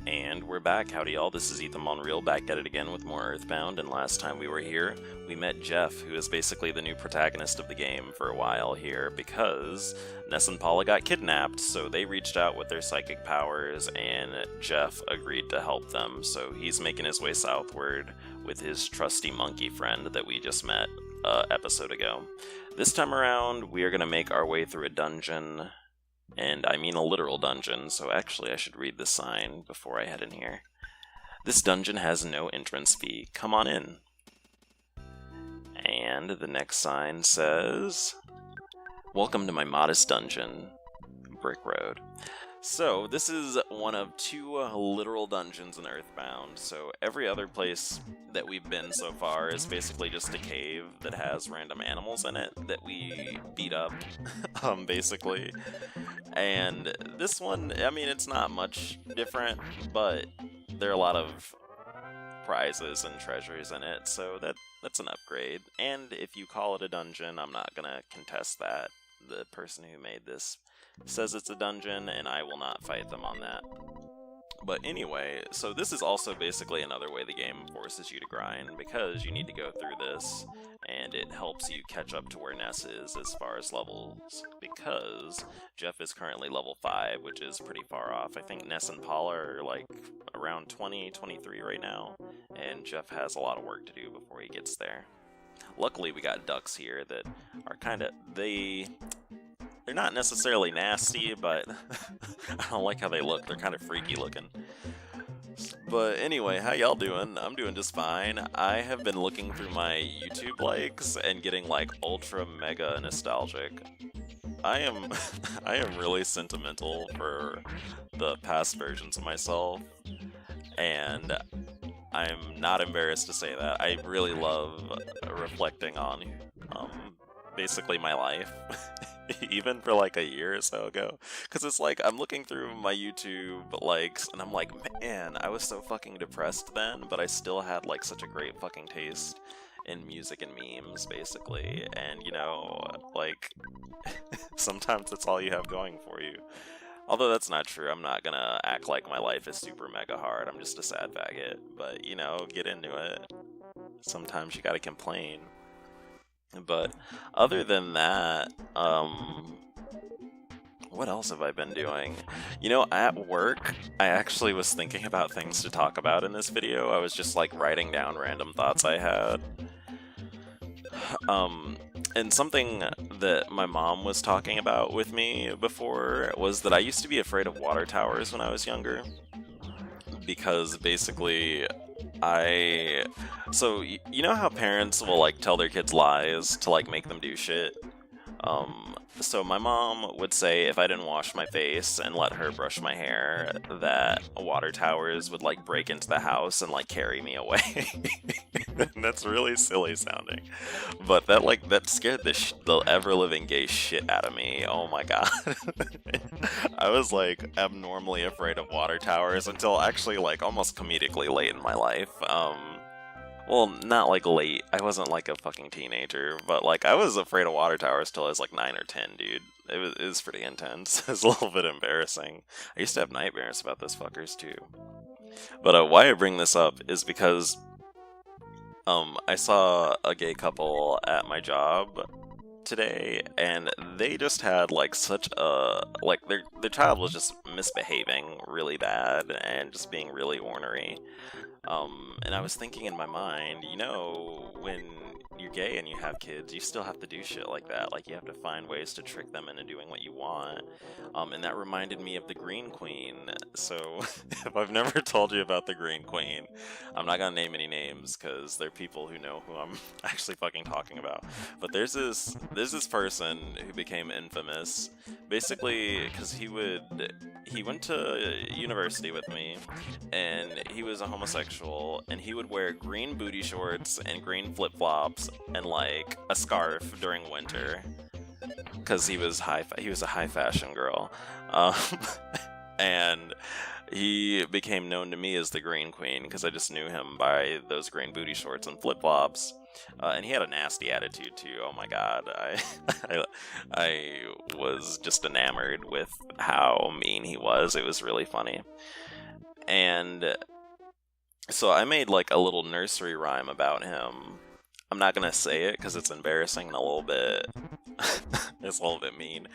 And we're back. Howdy y'all, this is Ethan Bonreal back at it again with more Earthbound, and last time we were here, we met Jeff, who is basically the new protagonist of the game for a while here, because Ness and Paula got kidnapped, so they reached out with their psychic powers, and Jeff agreed to help them, so he's making his way southward with his trusty monkey friend that we just met an episode ago. This time around, we are going to make our way through a dungeon. And I mean a literal dungeon, so actually I should read the sign before I head in here. This dungeon has no entrance fee. Come on in. And the next sign says, "Welcome to my modest dungeon, Brick Road." So, this is one of two literal dungeons in Earthbound, so every other place that we've been so far is basically just a cave that has random animals in it that we beat up, basically. And this one, I mean, it's not much different, but there are a lot of prizes and treasures in it, so that's an upgrade. And if you call it a dungeon, I'm not gonna contest that. The person who made this says it's a dungeon, and I will not fight them on that. But anyway, so this is also basically another way the game forces you to grind, because you need to go through this, and it helps you catch up to where Ness is as far as levels, because Jeff is currently level 5, which is pretty far off. I think Ness and Paula are like around 20, 23 right now, and Jeff has a lot of work to do before he gets there. Luckily, we got ducks here that are they're not necessarily nasty, but I don't like how they look. They're kind of freaky looking. But anyway, how y'all doing? I'm doing just fine. I have been looking through my YouTube likes and getting like ultra mega nostalgic. I am really sentimental for the past versions of myself, and I'm not embarrassed to say that. I really love reflecting on basically my life. Even for like a year or so ago, because it's like I'm looking through my YouTube likes and I'm like, man, I was so fucking depressed then, but I still had like such a great fucking taste in music and memes, basically. And you know, like sometimes it's all you have going for you. Although that's not true. I'm not gonna act like my life is super mega hard. I'm just a sad faggot. But you know, get into it. Sometimes you gotta complain. But other than that, what else have I been doing? You know, at work, I actually was thinking about things to talk about in this video. I was just like writing down random thoughts I had. And something that my mom was talking about with me before was that I used to be afraid of water towers when I was younger. Because basically, so you know how parents will like tell their kids lies to like make them do shit? So my mom would say if I didn't wash my face and let her brush my hair, that water towers would like break into the house and like carry me away. That's really silly sounding, but that scared the ever-living gay shit out of me. Oh my god. I was like abnormally afraid of water towers until actually like almost comedically late in my life. Well, not like late. I wasn't like a fucking teenager, but like I was afraid of water towers till I was like 9 or 10, dude. It was pretty intense. It was a little bit embarrassing. I used to have nightmares about those fuckers too. But why I bring this up is because I saw a gay couple at my job today, and they just had like such a their child was just misbehaving really bad and just being really ornery. And I was thinking in my mind, you know, when you're gay and you have kids, you still have to do shit like that. Like, you have to find ways to trick them into doing what you want. And that reminded me of the Green Queen. So, if I've never told you about the Green Queen, I'm not gonna name any names, because they're people who know who I'm actually fucking talking about. But there's this person who became infamous, basically, because he went to university with me, and he was a homosexual, and he would wear green booty shorts and green flip-flops and like a scarf during winter, because he was a high fashion girl, and he became known to me as the Green Queen because I just knew him by those green booty shorts and flip-flops. And he had a nasty attitude too. Oh my god, I was just enamored with how mean he was. It was really funny. And so I made like a little nursery rhyme about him. I'm not gonna say it because it's embarrassing and a little bit it's a little bit mean,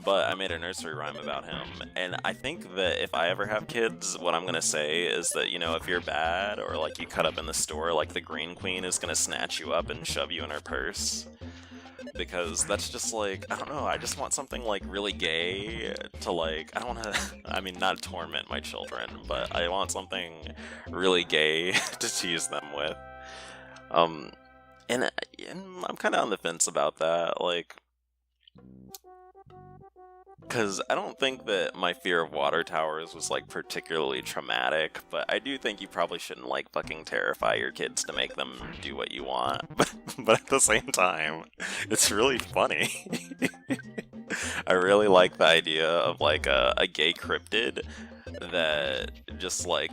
but I made a nursery rhyme about him. And I think that if I ever have kids, what I'm gonna say is that, you know, if you're bad or like you cut up in the store, like the Green Queen is gonna snatch you up and shove you in her purse. Because that's just like, I don't know, I just want something like really gay to like, I don't want to, I mean, not torment my children, but I want something really gay to tease them with. And I'm kind of on the fence about that, like, because I don't think that my fear of water towers was, like, particularly traumatic, but I do think you probably shouldn't, like, fucking terrify your kids to make them do what you want. But at the same time, it's really funny. I really like the idea of, like, a gay cryptid that just, like,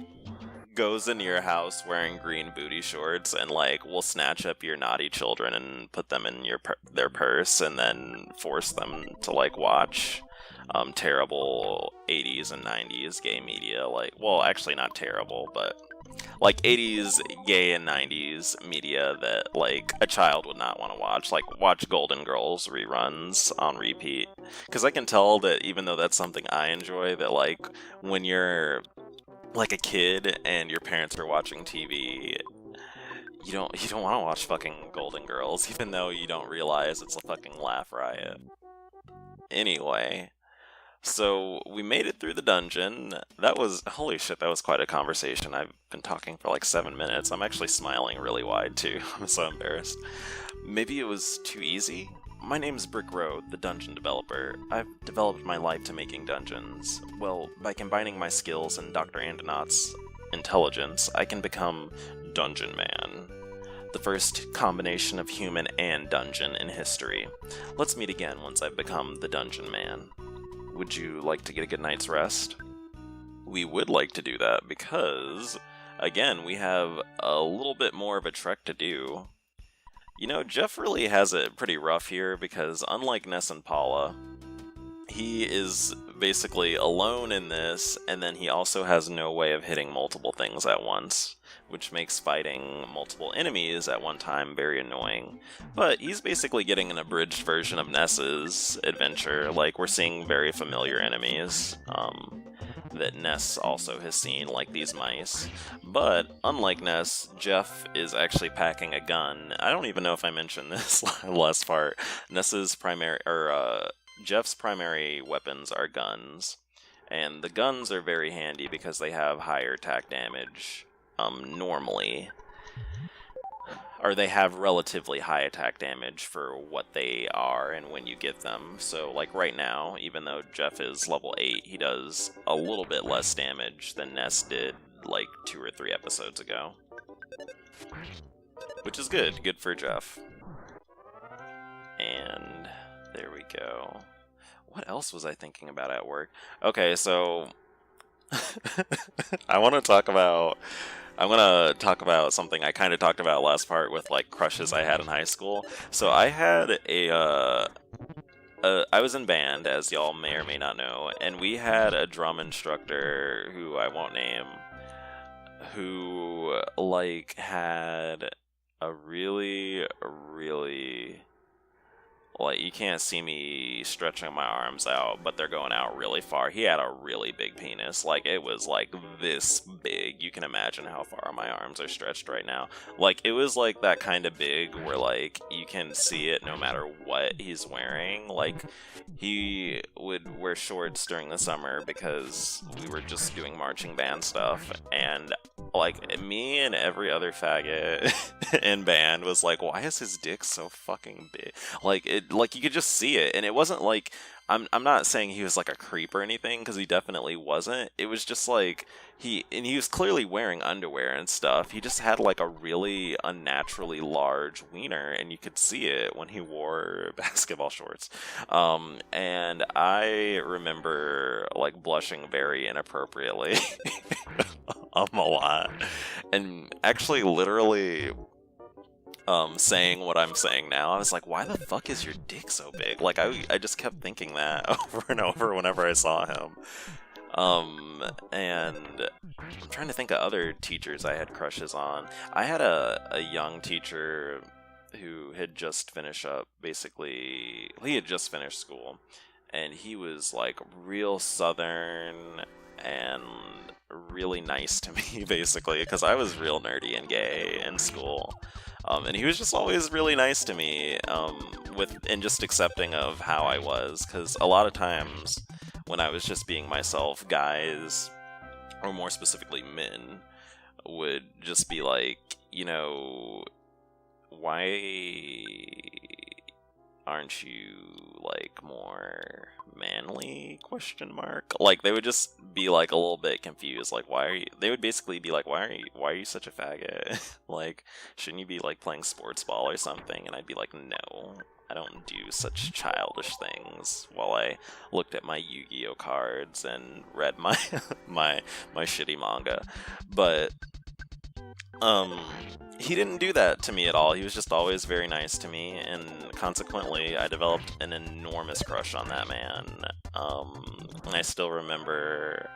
goes into your house wearing green booty shorts and like will snatch up your naughty children and put them in their purse and then force them to like watch terrible 80s and 90s gay media, like, well, actually not terrible, but like 80s gay and 90s media that like a child would not want to watch, like watch Golden Girls reruns on repeat. Because I can tell that even though that's something I enjoy, that like when you're like a kid and your parents are watching TV, you don't want to watch fucking Golden Girls, even though you don't realize it's a fucking laugh riot. Anyway, so we made it through the dungeon. That was, holy shit, that was quite a conversation. I've been talking for like 7 minutes. I'm actually smiling really wide too. I'm so embarrassed. Maybe it was too easy? My name's Brick Road, the dungeon developer. I've developed my life to making dungeons. Well, by combining my skills and Dr. Andonaut's intelligence, I can become Dungeon Man. The first combination of human and dungeon in history. Let's meet again once I've become the Dungeon Man. Would you like to get a good night's rest? We would like to do that because, again, we have a little bit more of a trek to do. You know, Jeff really has it pretty rough here because unlike Ness and Paula, he is basically alone in this, and then he also has no way of hitting multiple things at once, which makes fighting multiple enemies at one time very annoying. But he's basically getting an abridged version of Ness's adventure. Like, we're seeing very familiar enemies that Ness also has seen, like these mice. But unlike Ness, Jeff is actually packing a gun. I don't even know if I mentioned this last part. Jeff's primary weapons are guns, and the guns are very handy because they have higher attack damage normally. Or they have relatively high attack damage for what they are and when you get them. So, like right now, even though Jeff is level 8, he does a little bit less damage than Ness did like 2 or 3 episodes ago. Which is good. Good for Jeff. And there we go. What else was I thinking about at work? Okay, so I'm gonna talk about something I kind of talked about last part with like crushes I had in high school. So I had I was in band, as y'all may or may not know, and we had a drum instructor who I won't name, who like had a really, like, you can't see me stretching my arms out, but they're going out really far. He had a really big penis. Like, it was, like, this big. You can imagine how far my arms are stretched right now. Like, it was, like, that kind of big where, like, you can see it no matter what he's wearing. Like, he would wear shorts during the summer because we were just doing marching band stuff. And, like, me and every other faggot in band was like, why is his dick so fucking big? Like you could just see it, and it wasn't like I'm not saying he was like a creep or anything, because he definitely wasn't. It was just like he was clearly wearing underwear and stuff. He just had like a really unnaturally large wiener, and you could see it when he wore basketball shorts. And I remember like blushing very inappropriately a lot, and actually literally saying what I'm saying now. I was like, why the fuck is your dick so big? Like, I just kept thinking that over and over whenever I saw him. And I'm trying to think of other teachers I had crushes on. I had a young teacher who had just finished up, basically, he had just finished school, and he was like real southern and really nice to me, basically, because I was real nerdy and gay in school. And he was just always really nice to me, and just accepting of how I was, because a lot of times when I was just being myself, guys, or more specifically men, would just be like, why aren't you like more manly, question mark? Like, they would just be like a little bit confused, like, why are you, they would basically be like, why are you such a faggot? Like, shouldn't you be like playing sports ball or something? And I'd be like, no, I don't do such childish things, while I looked at my Yu-Gi-Oh cards and read my my shitty manga. But he didn't do that to me at all. He was just always very nice to me, and consequently, I developed an enormous crush on that man. And I still remember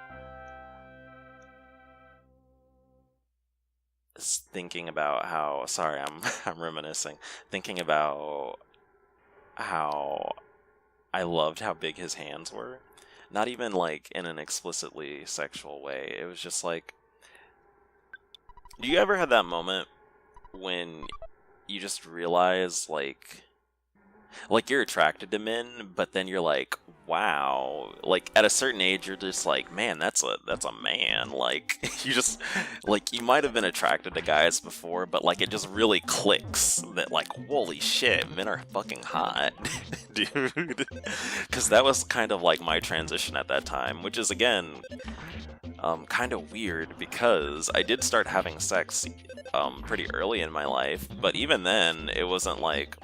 thinking about how, sorry, I'm reminiscing, thinking about how I loved how big his hands were. Not even like in an explicitly sexual way. It was just like, do you ever have that moment when you just realize like you're attracted to men, but then you're like, wow, like at a certain age you're just like, man, that's a man. Like, you just, like, you might have been attracted to guys before, but like it just really clicks that like, holy shit, men are fucking hot. Dude. Because that was kind of like my transition at that time, which is again kind of weird, because I did start having sex pretty early in my life, but even then, it wasn't like,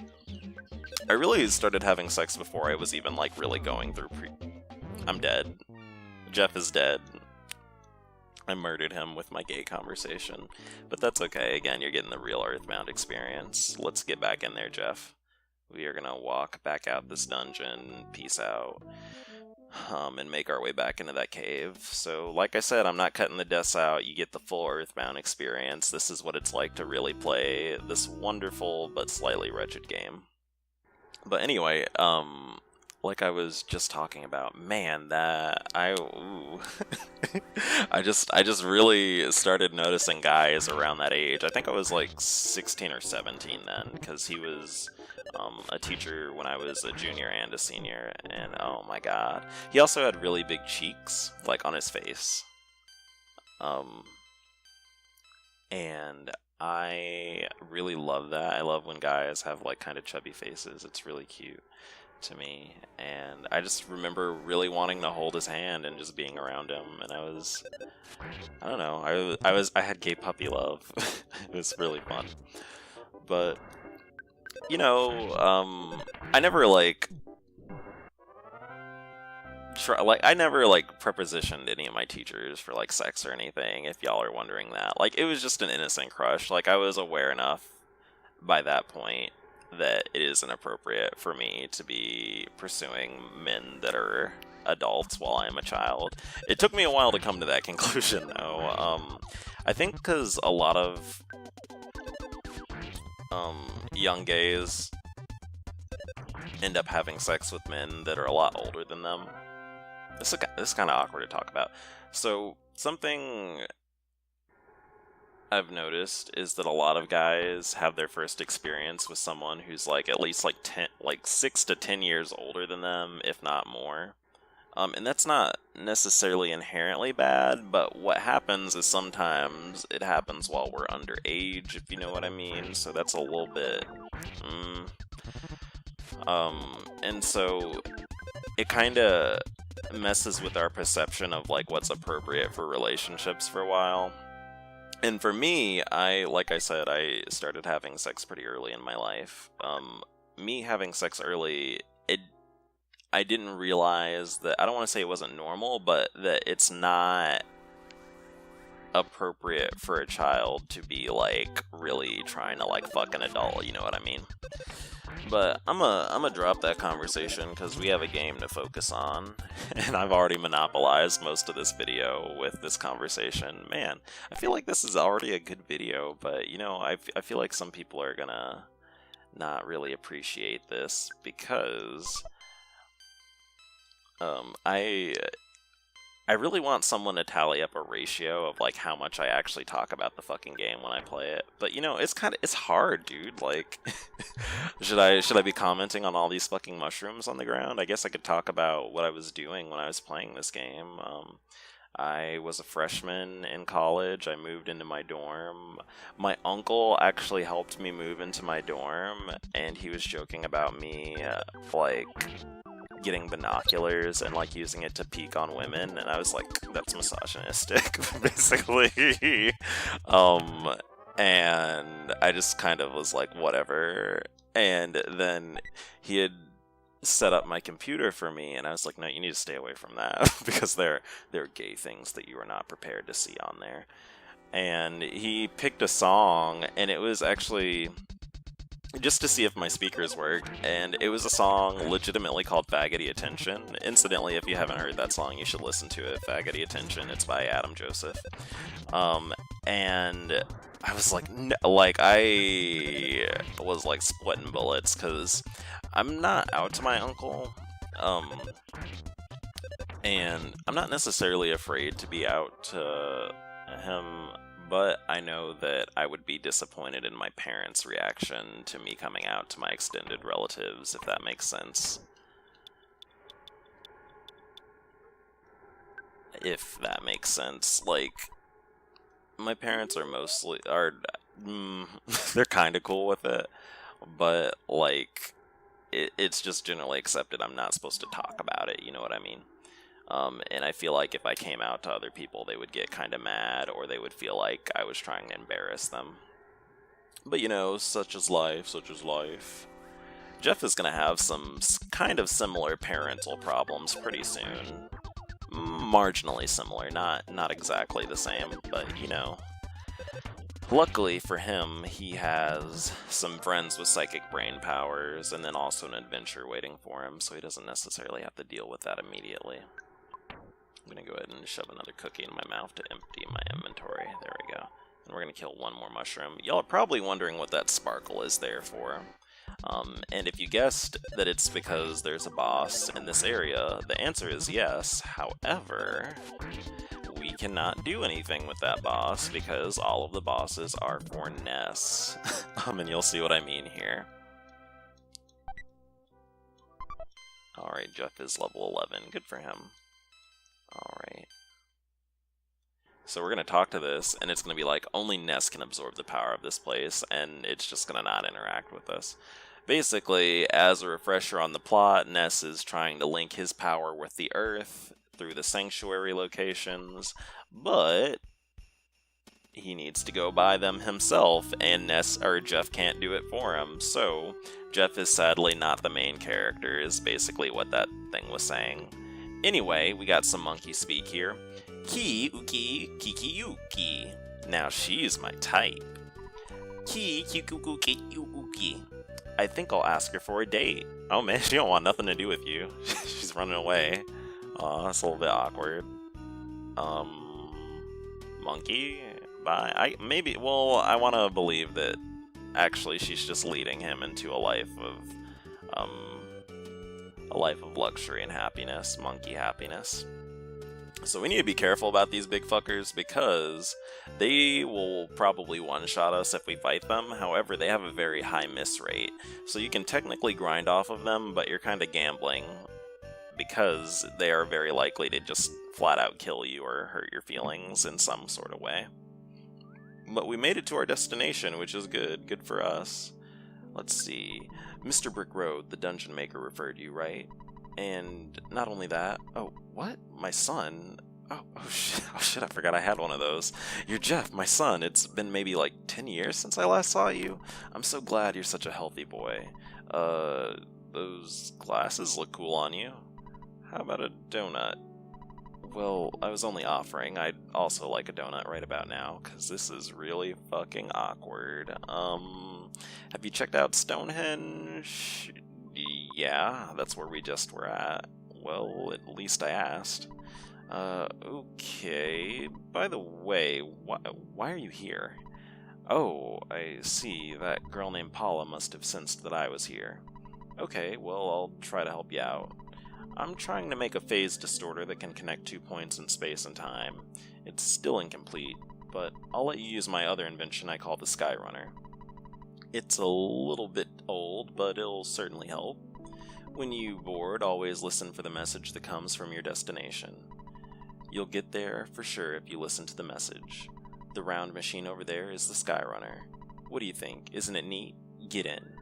I really started having sex before I was even like really going through I'm dead. Jeff is dead. I murdered him with my gay conversation, but that's okay. Again, you're getting the real Earthbound experience. Let's get back in there, Jeff. We are gonna walk back out this dungeon. Peace out. And make our way back into that cave. So, like I said, I'm not cutting the deaths out. You get the full Earthbound experience. This is what it's like to really play this wonderful but slightly wretched game. But anyway, like I was just talking about, man, I just really started noticing guys around that age. I think I was like 16 or 17 then, because he was a teacher when I was a junior and a senior, and oh my god. He also had really big cheeks, like on his face. And I really love that. I love when guys have like kind of chubby faces. It's really cute to me, and I just remember really wanting to hold his hand and just being around him, and I don't know, I had gay puppy love. It was really fun. But I never I never like prepositioned any of my teachers for like sex or anything, if y'all are wondering that. Like, it was just an innocent crush. Like, I was aware enough by that point that it is inappropriate for me to be pursuing men that are adults while I'm a child. It took me a while to come to that conclusion, though. I think because a lot of young gays end up having sex with men that are a lot older than them. This is kind of awkward to talk about. So, something I've noticed is that a lot of guys have their first experience with someone who's like at least like 6 to 10 years older than them, if not more. And that's not necessarily inherently bad, but what happens is sometimes it happens while we're underage, if you know what I mean. So that's a little bit... and so it kind of messes with our perception of like what's appropriate for relationships for a while. And for me, like I said, I started having sex pretty early in my life. Me having sex early, I didn't realize that, I don't want to say it wasn't normal, but that it's not appropriate for a child to be, like, really trying to, like, fuck an adult, you know what I mean? But I'm a drop that conversation because we have a game to focus on, and I've already monopolized most of this video with this conversation. Man, I feel like this is already a good video, but, you know, I feel like some people are gonna not really appreciate this because I really want someone to tally up a ratio of, like, how much I actually talk about the fucking game when I play it. But, you know, it's hard, dude. Like, should I be commenting on all these fucking mushrooms on the ground? I guess I could talk about what I was doing when I was playing this game. I was a freshman in college. I moved into my dorm. My uncle actually helped me move into my dorm, and he was joking about me, like, getting binoculars and, like, using it to peek on women, and I was like, that's misogynistic, basically. And I just kind of was like, whatever. And then he had set up my computer for me, and I was like, no, you need to stay away from that, because there are gay things that you are not prepared to see on there. And he picked a song, and it was actually just to see if my speakers work, and it was a song legitimately called Faggoty Attention. Incidentally, if you haven't heard that song, you should listen to it. Faggoty Attention. It's by Adam Joseph. And I was like, no, like, I was like splitting bullets, because I'm not out to my uncle, and I'm not necessarily afraid to be out to him, but I know that I would be disappointed in my parents' reaction to me coming out to my extended relatives, if that makes sense. If that makes sense. Like, my parents are they're kind of cool with it, but, like, it's just generally accepted I'm not supposed to talk about it, you know what I mean? And I feel like if I came out to other people, they would get kind of mad, or they would feel like I was trying to embarrass them. But, you know, such is life, such is life. Jeff is going to have some kind of similar parental problems pretty soon. Marginally similar, not exactly the same, but, you know. Luckily for him, he has some friends with psychic brain powers, and then also an adventure waiting for him, so he doesn't necessarily have to deal with that immediately. I'm gonna go ahead and shove another cookie in my mouth to empty my inventory. There we go. And we're gonna kill one more mushroom. Y'all are probably wondering what that sparkle is there for. And if you guessed that it's because there's a boss in this area, the answer is yes. However, we cannot do anything with that boss because all of the bosses are for Ness. And you'll see what I mean here. Alright, Jeff is level 11. Good for him. Alright. So we're going to talk to this, and it's going to be like, only Ness can absorb the power of this place, and it's just going to not interact with us. Basically, as a refresher on the plot, Ness is trying to link his power with the Earth through the sanctuary locations, but he needs to go buy them himself, and Jeff can't do it for him, so Jeff is sadly not the main character, is basically what that thing was saying. Anyway, we got some monkey speak here. Ki uki kiki yuki. Now she's my type. Ki kikuku uki. I think I'll ask her for a date. Oh man, she don't want nothing to do with you. She's running away. Aw, that's a little bit awkward. Monkey? Bye. I want to believe that actually she's just leading him into a life of luxury and happiness, monkey happiness. So we need to be careful about these big fuckers because they will probably one-shot us if we fight them. However, they have a very high miss rate. So you can technically grind off of them, but you're kind of gambling because they are very likely to just flat out kill you or hurt your feelings in some sort of way. But we made it to our destination, which is good. Good for us. Let's see. Mr. Brick Road, the dungeon maker referred you, right? And not only that... Oh, what? My son? Oh shit, I forgot I had one of those. You're Jeff, my son. It's been maybe like 10 years since I last saw you. I'm so glad you're such a healthy boy. Those glasses look cool on you. How about a donut? Well, I was only offering. I'd also like a donut right about now, because this is really fucking awkward. Have you checked out Stonehenge? Yeah, that's where we just were at. Well, at least I asked. Okay. By the way, why are you here? Oh, I see. That girl named Paula must have sensed that I was here. Okay, well, I'll try to help you out. I'm trying to make a phase distorter that can connect 2 points in space and time. It's still incomplete, but I'll let you use my other invention I call the Skyrunner. It's a little bit old, but it'll certainly help. When you board, always listen for the message that comes from your destination. You'll get there for sure if you listen to the message. The round machine over there is the Skyrunner. What do you think? Isn't it neat? Get in.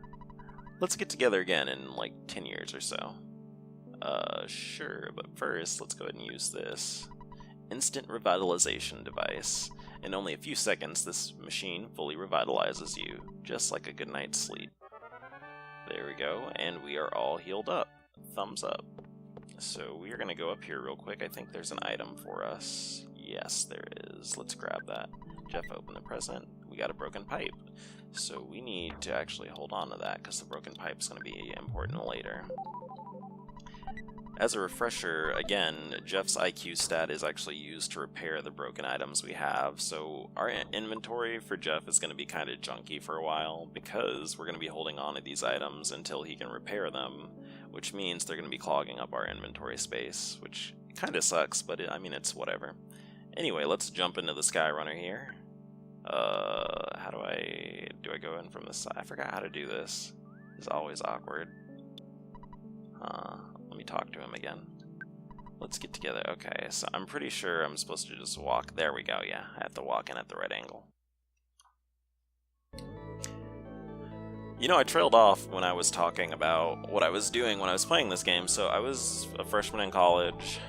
Let's get together again in like 10 years or so. Sure, but first, let's go ahead and use this. Instant revitalization device. In only a few seconds, this machine fully revitalizes you, just like a good night's sleep. There we go, and we are all healed up. Thumbs up. So we are going to go up here real quick. I think there's an item for us. Yes, there is. Let's grab that. Jeff, open the present. We got a broken pipe. So we need to actually hold on to that, because the broken pipe is going to be important later. As a refresher, again, Jeff's IQ stat is actually used to repair the broken items we have, so our inventory for Jeff is going to be kind of junky for a while, because we're going to be holding on to these items until he can repair them, which means they're going to be clogging up our inventory space, which kind of sucks, but I mean, it's whatever. Anyway, let's jump into the Skyrunner here. How do I go in from this side? I forgot how to do this. It's always awkward. Let me talk to him again. Let's get together. Okay, so I'm pretty sure I'm supposed to just walk. There we go, yeah. I have to walk in at the right angle. You know, I trailed off when I was talking about what I was doing when I was playing this game. So I was a freshman in college,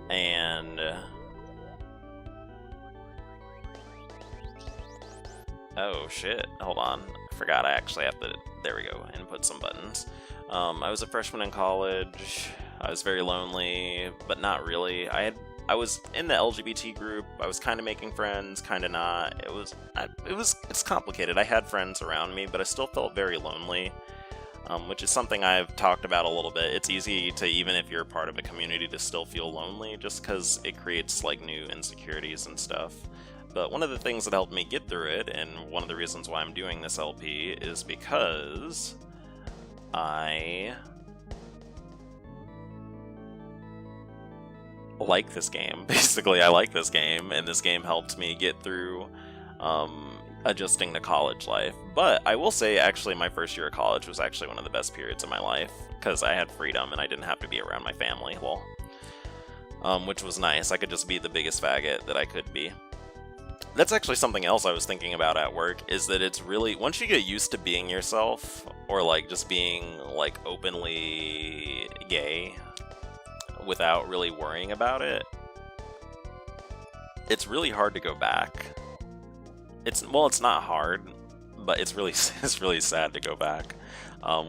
and oh shit, hold on. I forgot I actually have to, there we go, input some buttons. I was a freshman in college. I was very lonely, but not really. I was in the LGBT group. I was kind of making friends, kind of not. It's complicated. I had friends around me, but I still felt very lonely, which is something I've talked about a little bit. It's easy to, even if you're part of a community, to still feel lonely, just because it creates like new insecurities and stuff. But one of the things that helped me get through it, and one of the reasons why I'm doing this LP, is because I like this game. Basically, I like this game, and this game helped me get through adjusting to college life. But I will say, actually, my first year of college was actually one of the best periods of my life, because I had freedom and I didn't have to be around my family, well, which was nice. I could just be the biggest faggot that I could be. That's actually something else I was thinking about at work, is that it's really, once you get used to being yourself, or like just being like openly gay without really worrying about it, it's really hard to go back. It's not hard, but it's really sad to go back,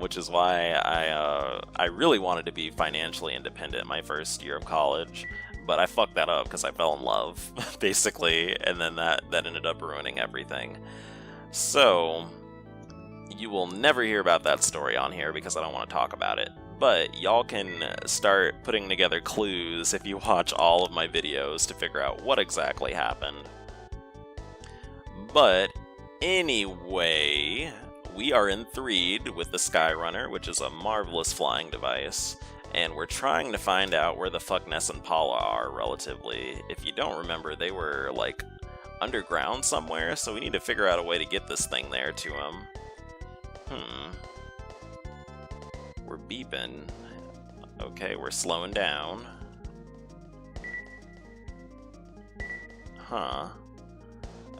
which is why I really wanted to be financially independent my first year of college. But I fucked that up because I fell in love, basically, and then that ended up ruining everything. So, you will never hear about that story on here because I don't want to talk about it. But y'all can start putting together clues if you watch all of my videos to figure out what exactly happened. But, anyway, we are in Threed with the Skyrunner, which is a marvelous flying device. And we're trying to find out where the fuck Ness and Paula are, relatively. If you don't remember, they were, like, underground somewhere, so we need to figure out a way to get this thing there to them. We're beeping. Okay, we're slowing down. Huh.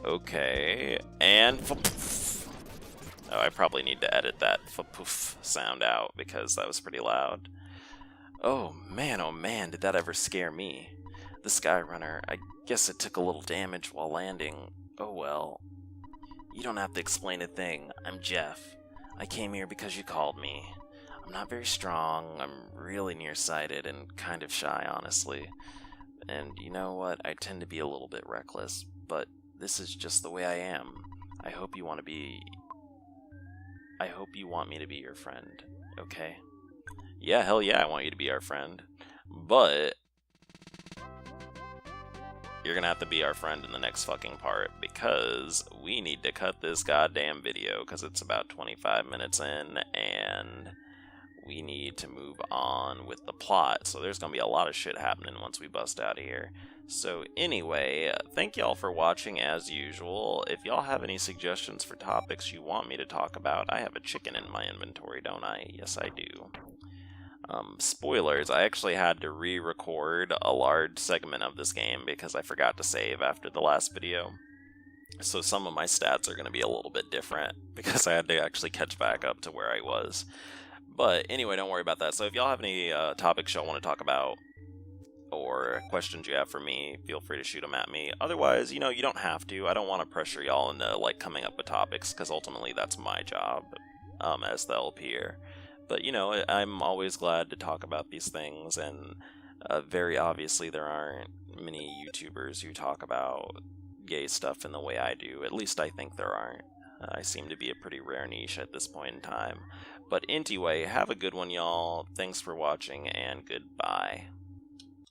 Okay, and... Oh, I probably need to edit that poof sound out, because that was pretty loud. Oh man, did that ever scare me. The Skyrunner, I guess it took a little damage while landing. Oh well. You don't have to explain a thing. I'm Jeff. I came here because you called me. I'm not very strong, I'm really nearsighted and kind of shy, honestly. And you know what? I tend to be a little bit reckless, but this is just the way I am. I hope you want me to be your friend, okay? Yeah, hell yeah, I want you to be our friend. But you're gonna have to be our friend in the next fucking part, because we need to cut this goddamn video, because it's about 25 minutes in, and we need to move on with the plot. So there's gonna be a lot of shit happening once we bust out of here. So anyway, thank y'all for watching as usual. If y'all have any suggestions for topics you want me to talk about, I have a chicken in my inventory, don't I? Yes, I do. Spoilers, I actually had to re-record a large segment of this game because I forgot to save after the last video. So some of my stats are going to be a little bit different because I had to actually catch back up to where I was. But anyway, don't worry about that. So if y'all have any topics y'all want to talk about, or questions you have for me, feel free to shoot them at me. Otherwise, you don't have to. I don't want to pressure y'all into coming up with topics, because ultimately that's my job as the LPer. But I'm always glad to talk about these things, and very obviously there aren't many YouTubers who talk about gay stuff in the way I do. At least I think there aren't. I seem to be a pretty rare niche at this point in time. But anyway, have a good one, y'all. Thanks for watching, and goodbye.